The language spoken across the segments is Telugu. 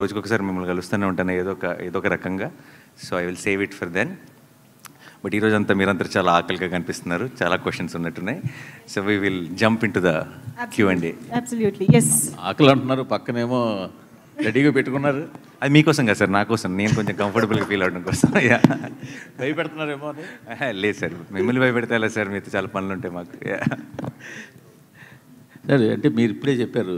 రోజుకొకసారి మిమ్మల్ని కలుస్తూనే ఉంటాను ఏదో ఒక రకంగా. So I will save it for then. But ఈరోజు అంతా మీరంతా చాలా ఆకలిగా కనిపిస్తున్నారు, చాలా క్వశ్చన్స్ ఉన్నట్టున్నాయి. So we will jump into the Q&A. Absolutely yes. ఆకలి అంటున్నారు, పక్కనేమో రెడీగా పెట్టుకున్నారు. అది మీకోసం కదా సార్, నా కోసం, నేను కొంచెం కంఫర్టబుల్గా ఫీల్ అవడం కోసం. భయపెడుతున్నారేమో అని. లేదు సార్, మిమ్మల్ని భయపెడితే ఎలా సార్, మీతో చాలా పనులు ఉంటాయి మాకు. సరే, అంటే మీరు ఇప్పుడే చెప్పారు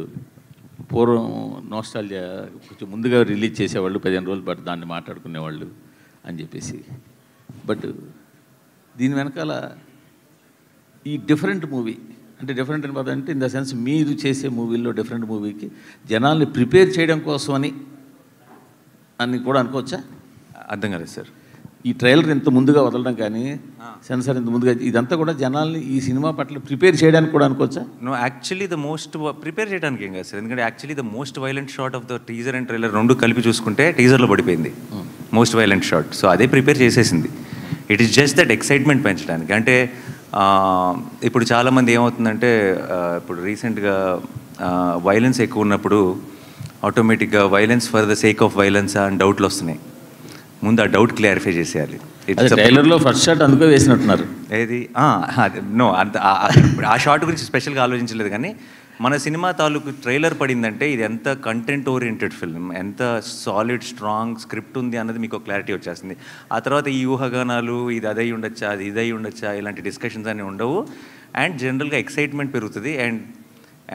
పూర్వం నోస్టాల్జియా కొంచెం ముందుగా రిలీజ్ చేసేవాళ్ళు, 15 రోజులు పాటు దాన్ని మాట్లాడుకునేవాళ్ళు అని చెప్పేసి. బట్ దీని వెనకాల ఈ డిఫరెంట్ మూవీ అంటే డిఫరెంట్ అని అంటే ఇన్ ద సెన్స్ మీరు చేసే మూవీల్లో డిఫరెంట్ మూవీకి జనాల్ని ప్రిపేర్ చేయడం కోసమని అని కూడా అనుకోవచ్చా? అర్థం కాలేదు సార్. ఈ ట్రైలర్ ఇంత ముందుగా వదలడం కానీ సెన్సార్ ఇంత ముందుగా ఇదంతా కూడా జనాల్ని ఈ సినిమా పట్ల ప్రిపేర్ చేయడానికి కూడా అనుకోవచ్చా? No, actually the most prepare చేయడానికి ఏం కాదు సార్. ఎందుకంటే actually the most violent shot of the teaser and trailer రెండు కలిపి చూసుకుంటే టీజర్లో పడిపోయింది మోస్ట్ వైలెంట్ షాట్. సో అదే ప్రిపేర్ చేసేసింది. It is just that excitement పెంచడానికి. అంటే ఇప్పుడు చాలామంది ఏమవుతుందంటే ఇప్పుడు రీసెంట్గా వైలెన్స్ ఎక్కువ ఉన్నప్పుడు ఆటోమేటిక్గా violence for the sake of violence అని డౌట్లు వస్తున్నాయి. ముందు ఆ డౌట్ క్లారిఫై చేసేయాలి. ట్రైలర్లో ఫస్ట్ షాట్ అందుకే వేసినట్టున్నారు. ఏది నో, అంత ఆ షాట్ గురించి స్పెషల్గా ఆలోచించలేదు. కానీ మన సినిమా తాలూకు ట్రైలర్ పడిందంటే ఇది ఎంత కంటెంట్ ఓరియంటెడ్ ఫిల్మ్, ఎంత సాలిడ్ స్ట్రాంగ్ స్క్రిప్ట్ ఉంది అన్నది మీకు క్లారిటీ వచ్చేస్తుంది. ఆ తర్వాత ఈ ఊహాగానాలు, ఇది అదై ఉండొచ్చా, అది ఇదై ఉండొచ్చా, ఇలాంటి డిస్కషన్స్ అన్నీ ఉండవు. అండ్ జనరల్గా ఎక్సైట్మెంట్ పెరుగుతుంది.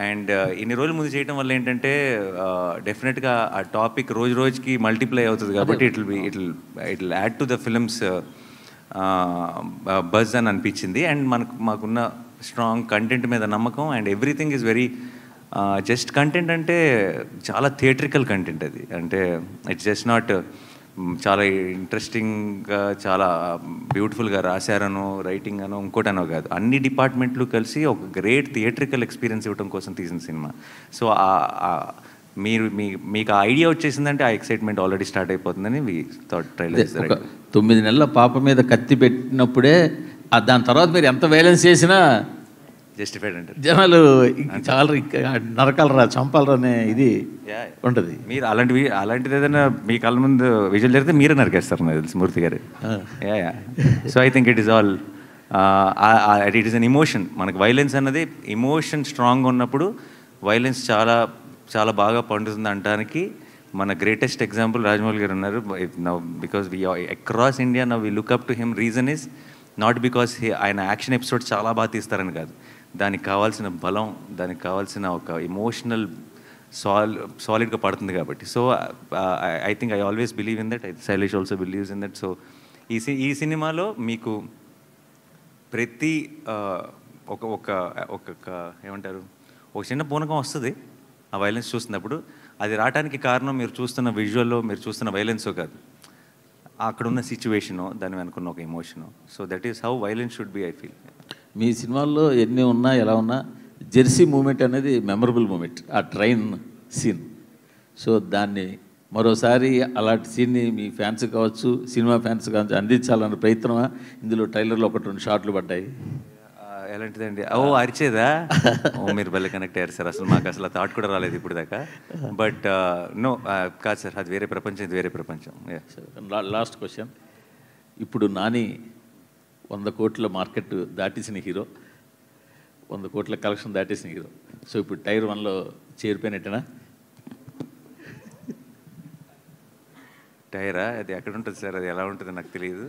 అండ్ ఇన్ని రోజుల ముందు చేయడం వల్ల ఏంటంటే డెఫినెట్గా ఆ టాపిక్ రోజు రోజుకి మల్టిప్లై అవుతుంది. కాబట్టి it will add to the films buzz అని అనిపించింది. అండ్ మాకున్న స్ట్రాంగ్ కంటెంట్ మీద నమ్మకం. And everything is very just content అంటే చాలా థియేట్రికల్ కంటెంట్ అది. అంటే ఇట్స్ జస్ట్ నాట్ చాలా ఇంట్రెస్టింగ్గా చాలా బ్యూటిఫుల్గా రాశారనో రైటింగ్ అనో ఇంకోటనో కాదు. అన్ని డిపార్ట్మెంట్లు కలిసి ఒక గ్రేట్ థియేట్రికల్ ఎక్స్పీరియన్స్ ఇవ్వడం కోసం తీసిన సినిమా. సో మీకు ఆ ఐడియా వచ్చేసిందంటే ఆ ఎక్సైట్మెంట్ ఆల్రెడీ స్టార్ట్ అయిపోతుందని ట్రైలర్. 9 నెలల పాప మీద కత్తి పెట్టినప్పుడే దాని తర్వాత మీరు ఎంత వైలెన్స్ చేసినా జస్టిఫైడ్ అంటారు జనాలు. చాలా నరకాలరా, చంపాలరా అనే ఇది ఉంటుంది. మీరు అలాంటిది ఏదైనా మీ కళ్ళ ముందు విజువల్ జరిగితే మీరే నరికేస్తారు నాకు తెలుసు మూర్తి గారు. So I think it is all it is an emotion. మనకు వైలెన్స్ అన్నది ఇమోషన్ స్ట్రాంగ్గా ఉన్నప్పుడు వైలెన్స్ చాలా చాలా బాగా పండుతుంది అనడానికి మన గ్రేటెస్ట్ ఎగ్జాంపుల్ రాజమౌళి గారు ఉన్నారు. Because we across India now we look up to him. Reason is not because ఆయన యాక్షన్ ఎపిసోడ్ చాలా బాగా తీస్తారని కాదు, దానికి కావాల్సిన బలం, దానికి కావాల్సిన ఒక ఎమోషనల్ సాలిడ్గా పడుతుంది కాబట్టి. So I think I always believe in that. Shailesh also believes in that. So ఈ సినిమాలో మీకు ప్రతి ఒక ఏమంటారు, ఒక చిన్న పూనకం వస్తుంది ఆ వైలెన్స్ చూస్తున్నప్పుడు. అది రావడానికి కారణం మీరు చూస్తున్న విజువల్లో, మీరు చూస్తున్న వైలెన్సో కాదు, అక్కడున్న సిచ్యువేషను, దాని వెనుకున్న ఒక emotion. So that is how violence should be, I feel. మీ సినిమాల్లో ఎన్ని ఉన్నా ఎలా ఉన్నా జెర్సీ మూమెంట్ అనేది మెమరబుల్ మూమెంట్, ఆ ట్రైన్ సీన్. సో దాన్ని మరోసారి అలాంటి సీన్ని మీ ఫ్యాన్స్ కావచ్చు, సినిమా ఫ్యాన్స్ కావచ్చు అందించాలన్న ప్రయత్నమా? ఇందులో ట్రైలర్లో 1-2 షాట్లు పడ్డాయి. ఎలాంటిదండి? అరిచేదా? మీరు భలే కనెక్ట్ అయ్యారు సార్. అసలు మాకు అసలు థాట్ కూడా రాలేదు ఇప్పుడు దాకా. బట్ నో, కాదు సార్, అది వేరే ప్రపంచం, ఇది వేరే ప్రపంచం. Last question. ఇప్పుడు నాని 100 కోట్ల మార్కెట్ దాటేసిన హీరో, 100 కోట్ల కలెక్షన్ దాటేసిన హీరో. సో ఇప్పుడు టైర్ 1లో చేరిపోయినట్టేనా? టైరా? అది ఎక్కడ ఉంటుంది సార్, అది ఎలా ఉంటుంది నాకు తెలియదు.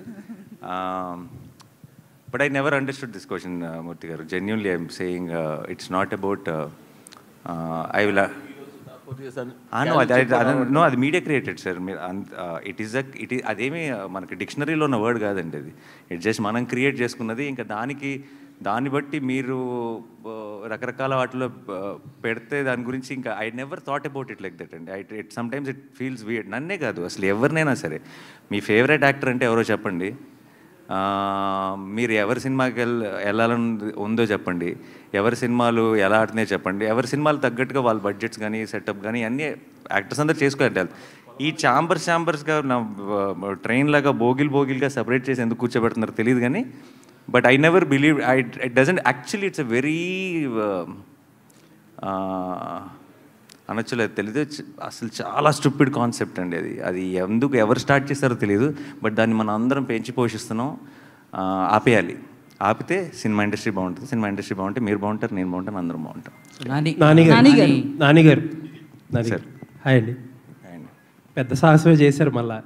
But I never understood this question, Murthy garu. Genuinely, I'm saying it's not about. I will. No, అది media created sir. It is అదేమి మనకి డిక్షనరీలో ఉన్న వర్డ్ కాదండి అది. ఇట్ జస్ట్ మనం క్రియేట్ చేసుకున్నది. ఇంకా దాన్ని బట్టి మీరు రకరకాల వాటిలో పెడితే దాని గురించి ఇంకా I never thought about it like that అండి. It sometimes it feels weird. నన్నే కాదు, అసలు ఎవరినైనా సరే. మీ ఫేవరెట్ యాక్టర్ అంటే ఎవరో చెప్పండి, మీరు ఎవరి సినిమాకి వెళ్ళాలని ఉందో చెప్పండి, ఎవరి సినిమాలు ఎలా ఆడుతున్నాయో చెప్పండి, ఎవరి సినిమాలు తగ్గట్టుగా వాళ్ళ బడ్జెట్స్ కానీ సెటప్ కానీ అన్నీ యాక్టర్స్ అందరూ చేసుకోవాలి. ఈ ఛాంబర్స్గా నా ట్రైన్ లాగా బోగిల్గా సపరేట్ చేసి ఎందుకు కూర్చోబెడుతున్నారో తెలియదు కానీ, but I never believe it doesn't actually. It's a very అనొచ్చో లేదు తెలియదు, అసలు చాలా స్టూపిడ్ కాన్సెప్ట్ అండి అది. అది ఎందుకు ఎవరు స్టార్ట్ చేస్తారో తెలియదు, బట్ దాన్ని మనం అందరం పెంచి పోషిస్తున్నాం. ఆపేయాలి. ఆపితే సినిమా ఇండస్ట్రీ బాగుంటుంది. సినిమా ఇండస్ట్రీ బాగుంటే మీరు బాగుంటారు, నేను బాగుంటాను, అందరం బాగుంటాం. నానిగారు సార్ హాయ్ అండి. పెద్ద సాహసమే చేశారు మళ్ళా.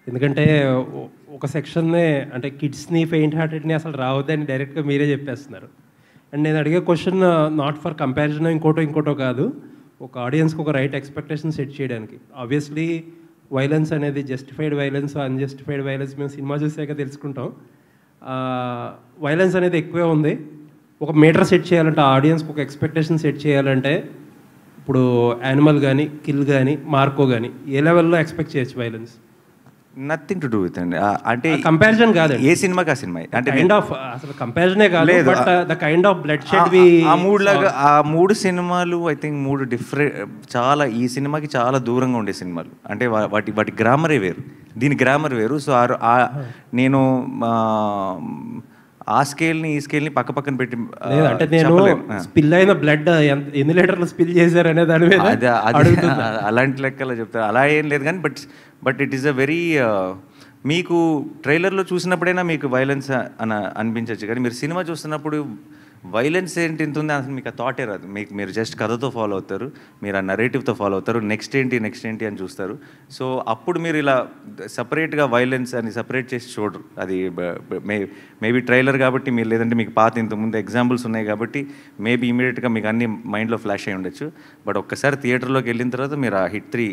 ఎందుకంటే ఒక సెక్షన్నే అంటే కిడ్స్ని ఫెయింట్ హార్టెడ్ని అసలు రావద్దని డైరెక్ట్గా మీరే చెప్పేస్తున్నారు. అండ్ నేను అడిగే క్వశ్చన్ నాట్ ఫర్ కంపారిజన్ ఇంకోటో కాదు, ఒక ఆడియన్స్కి ఒక రైట్ ఎక్స్పెక్టేషన్ సెట్ చేయడానికి. ఆబ్వియస్లీ వైలెన్స్ అనేది జస్టిఫైడ్ వైలెన్స్, అన్జస్టిఫైడ్ వైలెన్స్ మేము సినిమా చూసాక తెలుసుకుంటాం. వైలెన్స్ అనేది ఎక్కువే ఉంది. ఒక మీటర్ సెట్ చేయాలంటే ఆడియన్స్కి ఒక ఎక్స్పెక్టేషన్ సెట్ చేయాలంటే ఇప్పుడు యానిమల్ కానీ, కిల్ కానీ, మార్కో కానీ ఏ లెవెల్లో ఎక్స్పెక్ట్ చేయొచ్చు violence? Nothing to do with అండి. అంటే కంపారిజన్ కాదు, ఏ సినిమాకి ఆ సినిమా అంటే కైండ్ ఆఫ్ అసలు కంపారిజనే కాదు, but the kind of blood shed ఆ మూడు లాగా ఆ 3 సినిమాలు ఐ థింక్ 3 డిఫరెంట్, చాలా ఈ సినిమాకి చాలా దూరంగా ఉండే సినిమాలు. అంటే వాటి గ్రామరే వేరు, దీని గ్రామర్ వేరు. సో నేను ఆ స్కేల్ని ఈ స్కేల్ని పక్క పక్కన పెట్టి అంటే నేను స్పిల్ అయిన బ్లడ్ ఎన్ని లీటర్లు స్పిల్ చేశారు అనే దాని మీద అలాంటి లెక్కలో చెప్తారు. అలా ఏం లేదు కానీ but it is a very, మీకు ట్రైలర్లో చూసినప్పుడైనా మీకు వైలెన్స్ అనిపించవచ్చు, కానీ మీరు సినిమా చూస్తున్నప్పుడు వైలెన్స్ ఏంటి ఇంత ఉంది అసలు మీకు ఆ థాటే రాదు. మీరు జస్ట్ కథతో ఫాలో అవుతారు, మీరు ఆ నరేటివ్తో ఫాలో అవుతారు, నెక్స్ట్ ఏంటి అని చూస్తారు. సో అప్పుడు మీరు ఇలా సపరేట్గా వైలెన్స్ అని సపరేట్ చేసి చూడరు. అది మేబీ ట్రైలర్ కాబట్టి మీరు, లేదంటే మీకు పాత ఇంతకుముందు ఎగ్జాంపుల్స్ ఉన్నాయి కాబట్టి మేబీ ఇమీడియట్గా మీకు అన్ని మైండ్లో ఫ్లాష్ అయి ఉండొచ్చు. బట్ ఒక్కసారి థియేటర్లోకి వెళ్ళిన తర్వాత మీరు ఆ హిట్ 3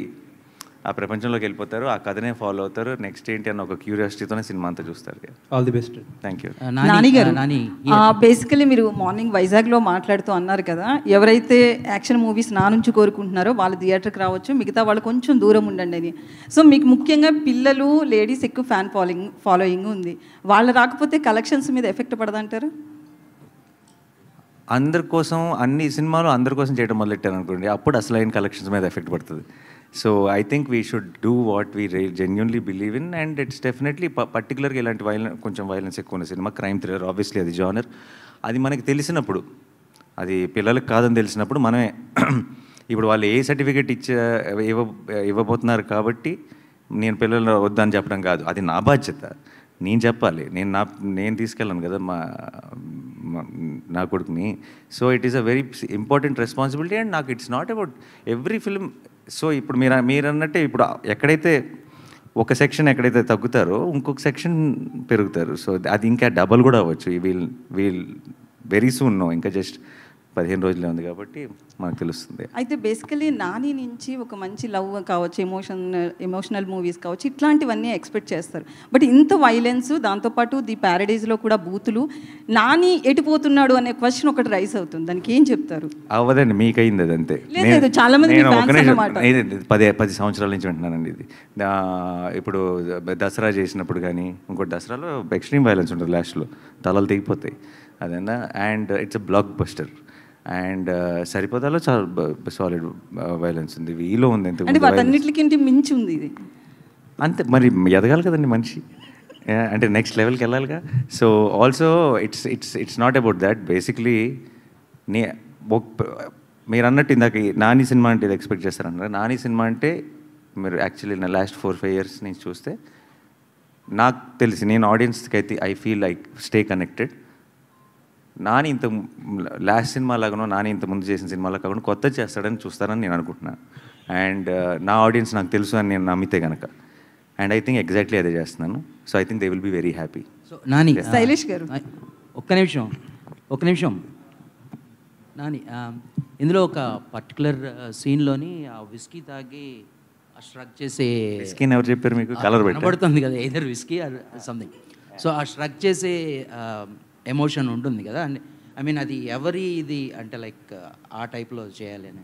ఆ ప్రపంచంలోకి వెళ్ళిపోతారు, ఆ కథనే ఫాలో అవుతారు, నెక్స్ట్ ఏంటి అన్న ఒక క్యూరియాసిటీతోనే సినిమా అంతా చూస్తారు. All the best. Thank you. నానిగారు, బేసికలీ మీరు మార్నింగ్ వైజాగ్లో మాట్లాడుతూ అన్నారు కదా, ఎవరైతే యాక్షన్ మూవీస్ నా నుంచి కోరుకుంటున్నారో వాళ్ళు థియేటర్కి రావచ్చు, మిగతా వాళ్ళు కొంచెం దూరం ఉండండి అని. సో మీకు ముఖ్యంగా పిల్లలు, లేడీస్ ఎక్కువ ఫ్యాన్ ఫాలోయింగ్ ఉంది, వాళ్ళు రాకపోతే కలెక్షన్స్ మీద ఎఫెక్ట్ పడదంటారు? అందరి కోసం అన్ని సినిమాలు అందరి కోసం చేయడం మొదలెట్టారు అనుకోండి, అప్పుడు అసలైన కలెక్షన్స్ మీద ఎఫెక్ట్ పడుతుంది. So I think we should do what we genuinely believe in, and it's definitely పర్టికులర్గా ఇలాంటి కొంచెం వైలెన్స్ ఎక్కువ ఉన్న సినిమా క్రైమ్ థ్రిల్లర్, ఆబ్వియస్లీ అది జానర్. అది మనకి తెలిసినప్పుడు, అది పిల్లలకు కాదని తెలిసినప్పుడు మనమే ఇప్పుడు వాళ్ళు ఏ సర్టిఫికేట్ ఇవ్వబోతున్నారు కాబట్టి నేను పిల్లలు వద్దని చెప్పడం కాదు, అది నా బాధ్యత, నేను చెప్పాలి, నేను తీసుకెళ్ళాను కదా నా కొడుకుని. So it is a very important responsibility, and నాకు it's not about every film. So ఇప్పుడు మీరు అన్నట్టే, ఇప్పుడు ఎక్కడైతే ఒక సెక్షన్ ఎక్కడైతే తగ్గుతారో ఇంకొక సెక్షన్ పెరుగుతారు. సో అది ఇంకా డబల్ కూడా అవ్వచ్చు. వీల్ వెరీ సూన్ నో, ఇంకా జస్ట్ 15 రోజులే ఉంది కాబట్టి మనకు తెలుస్తుంది. అయితే బేసికలీ నాని నుంచి ఒక మంచి లవ్ కావచ్చు, ఎమోషనల్ మూవీస్ కావచ్చు, ఇట్లాంటివన్నీ ఎక్స్పెక్ట్ చేస్తారు. బట్ ఇంత వైలెన్స్, దాంతోపాటు ది ప్యారడైజ్లో కూడా బూతులు, నాని ఎటుపోతున్నాడు అనే క్వశ్చన్ ఒకటి రైస్ అవుతుంది, దానికి ఏం చెప్తారు? అవ్వదండి, మీకైంది అది అంతే. లేదు, చాలా మంది 10 సంవత్సరాల నుంచి వింటున్నానండి ఇది. ఇప్పుడు దసరా చేసినప్పుడు కానీ ఇంకోటి దసరాలో ఎక్స్ట్రీమ్ వైలెన్స్ ఉంటుంది, లాస్ట్లో తలలు తెగిపోతాయి అదేనా. And it's a blockbuster. And సరిపోదాలో చాలా సాలిడ్ వైలెన్స్ ఉంది, వీలో ఉంది, వాటన్నిటికి మించి ఉంది ఇది అంతే. మరి ఎదగాలి కదండి మనిషి, అంటే నెక్స్ట్ లెవెల్కి వెళ్ళాలిగా. So also it's not about that. Basically మీరు అన్నట్టు ఇందాక నాని సినిమా అంటే ఇది ఎక్స్పెక్ట్ చేస్తారన్నారు. నాని సినిమా అంటే మీరు యాక్చువల్లీ నా లాస్ట్ 4-5 years నుంచి చూస్తే నాకు తెలిసి, నేను ఆడియన్స్కి అయితే I feel like stay connected. Nani ఇంత లాస్ట్ సినిమా లాగానో, నాని ఇంత ముందు చేసిన సినిమాలో కాకుండా కొత్త చేస్తాడని చూస్తారని నేను అనుకుంటున్నాను. అండ్ నా ఆడియన్స్ నాకు తెలుసు అని నేను నమ్మితే కనుక, అండ్ ఐ థింక్ ఎగ్జాక్ట్లీ అదే చేస్తున్నాను. So I think they will be very happy. So Nani, Shailesh గారు ఒక్క నిమిషం నాని, ఇందులో ఒక పర్టికులర్ సీన్లోని ఆ విస్కీ తాగి ఆ స్ట్రక్ చేసే, విస్కీ ఎవరు చెప్పారు మీకు? కలర్ కనబడుతుంది కదా, either whisky or something. So ఆ స్ట్రక్ చేసే ఎమోషన్ ఉంటుంది కదా, అండ్ ఐ మీన్ అది ఎవరి ఇది అంటే లైక్ ఆ టైప్లో చేయాలి అని.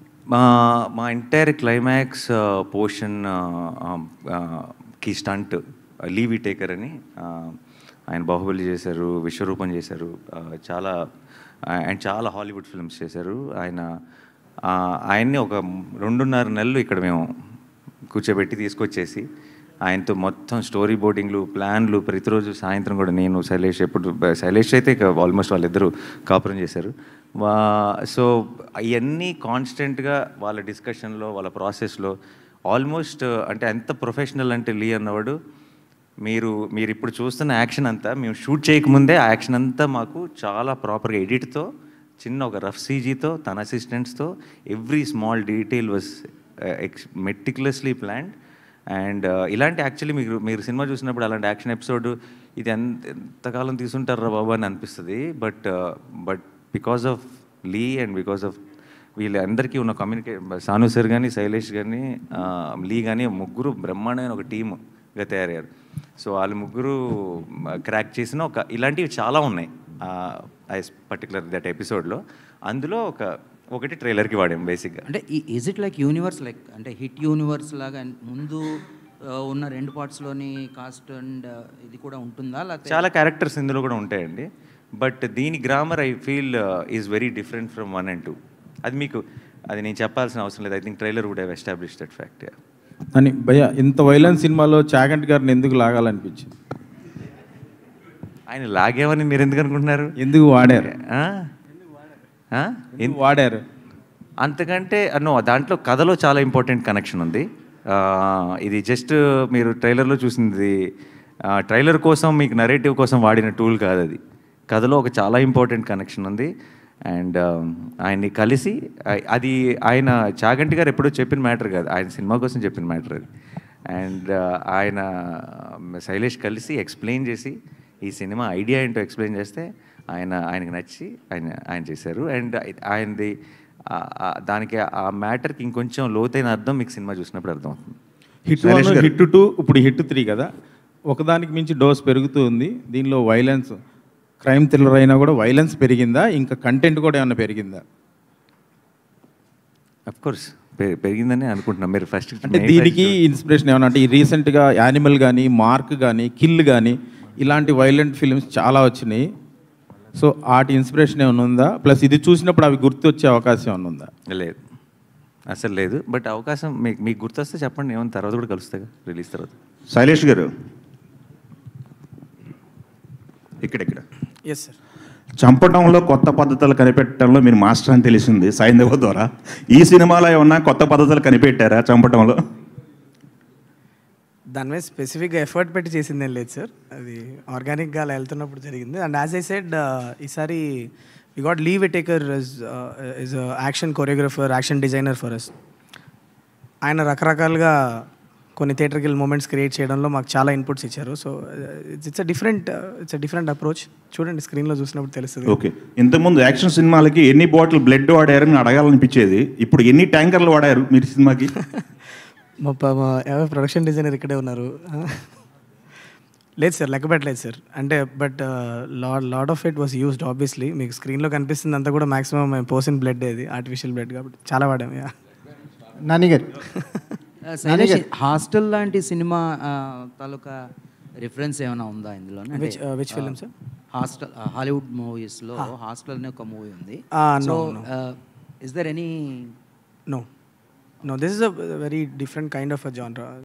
మా ఎంటైర్ క్లైమాక్స్ పోర్షన్ కి స్టంట్ లీవీ టేకర్ అని ఆయన బాహుబలి చేశారు, విశ్వరూపం చేశారు, చాలా హాలీవుడ్ ఫిల్మ్స్ చేశారు. ఆయన్ని ఒక 2.5 నెలలు ఇక్కడ మేము కూర్చోబెట్టి తీసుకొచ్చేసి ఆయనతో మొత్తం స్టోరీ బోర్డింగ్లు, ప్లాన్లు, ప్రతిరోజు సాయంత్రం కూడా నేను శైలేష్ శైలేష్ అయితే ఇక ఆల్మోస్ట్ వాళ్ళిద్దరూ కాపురం చేశారు. సో ఇవన్నీ కాన్స్టెంట్గా వాళ్ళ డిస్కషన్లో, వాళ్ళ ప్రాసెస్లో ఆల్మోస్ట్ అంటే ఎంత ప్రొఫెషనల్ అంటే లీ అన్నవాడు, మీరు ఇప్పుడు చూస్తున్న యాక్షన్ అంతా మేము షూట్ చేయకముందే ఆ యాక్షన్ అంతా మాకు చాలా ప్రాపర్గా ఎడిట్తో, చిన్న ఒక రఫ్ సీజీతో, తన అసిస్టెంట్స్తో every small detail was meticulously planned. And ఇలాంటి యాక్చువల్లీ మీరు సినిమా చూసినప్పుడు అలాంటి యాక్షన్ ఎపిసోడ్ ఇది ఎంతకాలం తీసుంటారా బాబు అని అనిపిస్తుంది. But because of Lee and because of వీళ్ళందరికీ ఉన్న సాను సార్ కానీ, శైలేష్ కానీ, లీ కానీ ముగ్గురు బ్రహ్మాండమైన ఒక టీమ్గా తయారయ్యారు. సో వాళ్ళు ముగ్గురు క్రాక్ చేసిన ఇలాంటివి చాలా ఉన్నాయి పర్టికులర్ దట్ ఎపిసోడ్లో. అందులో ఒకటి ట్రైలర్కి వాడాం బేసిక్గా. అంటే is it like universe, like అంటే హిట్ యూనివర్స్ లాగా ముందు ఉన్న 2 పార్ట్స్లోని కాస్ట్ అండ్ ఇది కూడా ఉంటుందా? చాలా క్యారెక్టర్స్ ఇందులో కూడా ఉంటాయండి. బట్ దీని grammar I feel is very different from 1 and 2. అది నేను చెప్పాల్సిన అవసరం లేదు. I think trailer would have establish that fact. అని భయ్య, ఇంత వైలెన్స్ సినిమాలో చాగంటి గారిని ఎందుకు లాగాలనిపించింది? ఆయన లాగేమని మీరు ఎందుకు అనుకుంటున్నారు? ఎందుకు వాడారు? వాడారు అంతకంటే దాంట్లో కథలో చాలా ఇంపార్టెంట్ కనెక్షన్ ఉంది. ఇది జస్ట్ మీరు ట్రైలర్లో చూసింది ట్రైలర్ కోసం, మీకు నరేటివ్ కోసం వాడిన టూల్ కాదు అది. కథలో ఒక చాలా ఇంపార్టెంట్ కనెక్షన్ ఉంది. అండ్ ఆయన్ని కలిసి అది ఆయన చాగంటి గారు ఎప్పుడో చెప్పిన మ్యాటర్ కాదు, ఆయన సినిమా కోసం చెప్పిన మ్యాటర్ అది. అండ్ ఆయన శైలేష్ కలిసి ఎక్స్ప్లెయిన్ చేసి ఈ సినిమా ఐడియా ఏంటో ఎక్స్ప్లెయిన్ చేస్తే ఆయనకి నచ్చి ఆయన చేశారు. అండ్ ఆయనది దానికి ఆ మ్యాటర్కి ఇంకొంచెం లోతైన అర్థం మీకు సినిమా చూసినప్పుడు అర్థం అవుతుంది. హిట్ 1, హిట్ 2, ఇప్పుడు హిట్ 3 కదా, ఒకదానికి మించి డోస్ పెరుగుతూ ఉంది. దీనిలో వైలెన్స్, క్రైమ్ థ్రిల్లర్ అయినా కూడా వైలెన్స్ పెరిగిందా? ఇంకా కంటెంట్ కూడా ఏమన్నా పెరిగిందా? అఫ్కోర్స్ పెరిగిందని అనుకుంటున్నాం. మీరు ఫస్ట్ అంటే దీనికి ఇన్స్పిరేషన్ ఏమన్నా అంటే ఈ రీసెంట్గా యానిమల్ కానీ, మార్క్ కానీ, కిల్ కానీ ఇలాంటి వైలెంట్ ఫిలిమ్స్ చాలా వచ్చినాయి. సో వాటి ఇన్స్పిరేషన్ ఏమైనా ఉందా? ప్లస్ ఇది చూసినప్పుడు అవి గుర్తొచ్చే అవకాశం ఏమైనా ఉందా? లేదు, అసలు లేదు. బట్ అవకాశం మీకు గుర్తొస్తే చెప్పండి, ఏమైనా తర్వాత కూడా కలుస్తాగా రిలీజ్ తర్వాత. శైలేష్ గారు ఇక్కడ ఎస్ సార్, చంపడంలో కొత్త పద్ధతులు కనిపెట్టడంలో మీరు మాస్టర్ అని తెలిసింది సైంధవ ద్వారా. ఈ సినిమాలో ఏమన్నా కొత్త పద్ధతులు కనిపెట్టారా చంపడంలో? దాని మీద స్పెసిఫిక్గా ఎఫర్ట్ పెట్టి చేసిందేం లేదు సార్, అది ఆర్గానిక్గా అలా వెళ్తున్నప్పుడు జరిగింది. అండ్ యాజ్ ఐ సెడ్, ఈసారి we got Lee Whittaker is action choreographer, action designer for us. ఆయన రకరకాలుగా కొన్ని థియేటర్కి వెళ్ళి మూమెంట్స్ క్రియేట్ చేయడంలో మాకు చాలా ఇన్పుట్స్ ఇచ్చారు. So it's a different approach. చూడండి, స్క్రీన్లో చూసినప్పుడు తెలుస్తుంది. ఓకే, ఇంతకుముందు యాక్షన్ సినిమాలకి ఎన్ని బాటిల్ బ్లడ్ వాడారని అడగాలనిపించేది, ఇప్పుడు ఎన్ని ట్యాంకర్లు వాడారు మీరు సినిమాకి? మా ప్రొడక్షన్ డిజైనర్ ఇక్కడే ఉన్నారు. లేదు సార్, లెక్క పెట్టలేదు సార్. అంటే but lot of it was used obviously. మీకు స్క్రీన్లో కనిపిస్తుంది అంతా కూడా మ్యాక్సిమం మేము పోసిన బ్లడ్, అది ఆర్టిఫిషియల్ బ్లడ్ కాబట్టి చాలా వాడాము. నాని గారు, హాస్టల్ లాంటి సినిమా తాలూకా రిఫరెన్స్ ఏమైనా ఉందా ఇందులో? Which film sir? Hostel, Hollywood మూవీస్లో హాస్టల్ అనే ఒక మూవీ ఉంది. So is there any? No, this is a very different kind of a genre.